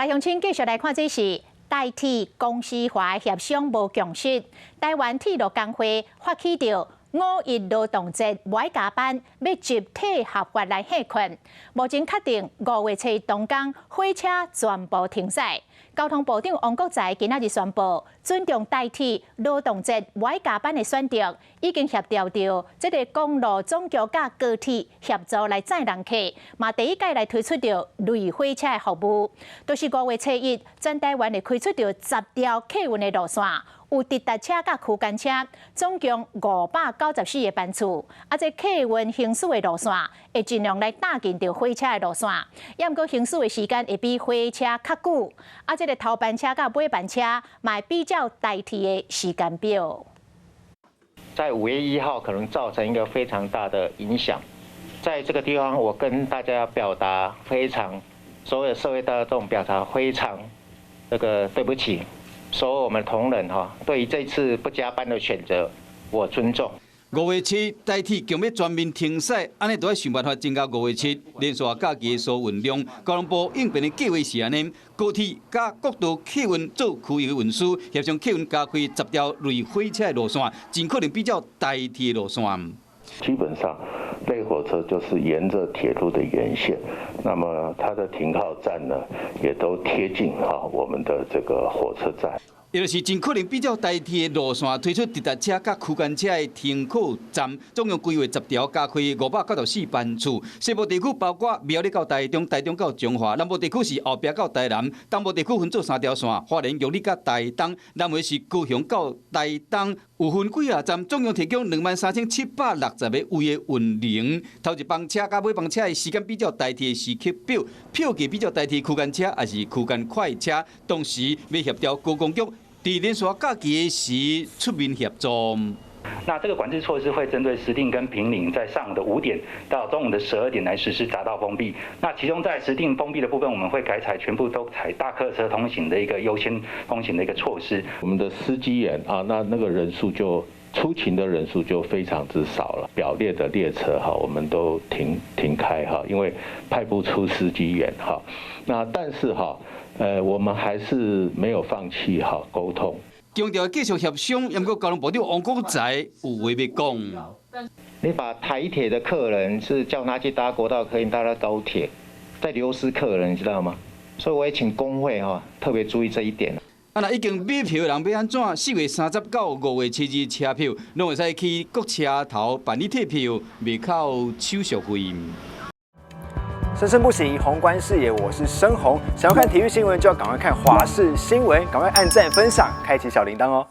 来乡亲继续来看，这是台铁公司化协商无共识，台湾铁路工会发起着5·1劳动节不爱加班，要集体合法来吓困。目前确定5月7日动工，火车全部停驶。交通部长王国材今仔日宣布，尊重台铁劳动节不爱加班的选择，已经协调到这个公路总局甲高铁协助来载人客，嘛第一届来推出着类火车的服务，就是5月7日，全台湾会开出着10条客运的路线。有直达车甲区间车，总共594个班次。啊，这客运行驶的路线会尽量来搭紧着火车的路线，也毋过行驶的时间会比火车较久。啊，这个头班车甲尾班车嘛比较台铁的时间表。在5月1号可能造成一个非常大的影响，在这个地方，我跟大家表达所有社会大众表达非常对不起。所有我们同仁对于这次不加班的选择，我尊重。5月7台铁强要全面停驶，安尼都要想办法增加5月7连续假期的输运量。交通部应变的计划是安尼：高铁甲国道客运做区域的运输，协商客运加开10条类火车的路线，尽可能比较台铁的路线。基本上，类火车就是沿着铁路的沿线，那么它的停靠站呢，也都贴近我们的这个火车站。也就是尽可能比较台铁的路线，推出直达车甲区间车的停靠站，总共规划10条，加开594班次。西部地区包括苗栗到台中、台中到中华；南部地区是后壁到台南；东部地区分做3条线，花莲、玉里到台东；南回是高雄到台东。有分几啊站，总共提供23760个位的运能。头一班车甲尾班车的时间比较台铁的时刻表，票价比较台铁区间车还是区间快车，同时要协调高工局。在连续假期时出面协助。那这个管制措施会针对石碇跟坪林，在上午的5点到中午的12点来实施匝道封闭。那其中在石碇封闭的部分，我们会改采全部都采大客车通行的一个优先通行的一个措施。我们的司机员那个人数就出勤的人数就非常之少了。表列的列车我们都停开因为派不出司机员那但是我们还是没有放弃沟通，强调继续协商。不过交通部长王国材有话要讲。你把台铁的客人是叫他去搭国道，可以搭到高铁，在流失客人，你知道吗？所以我也请工会特别注意这一点。那已经买票的人要安怎？4月30到5月7日车票，拢会使去各车头办理退票，未扣手续费。生生不息，宏观视野，我是申宏。想要看体育新闻，就要赶快看华视新闻，赶快按赞、分享、开启小铃铛哦。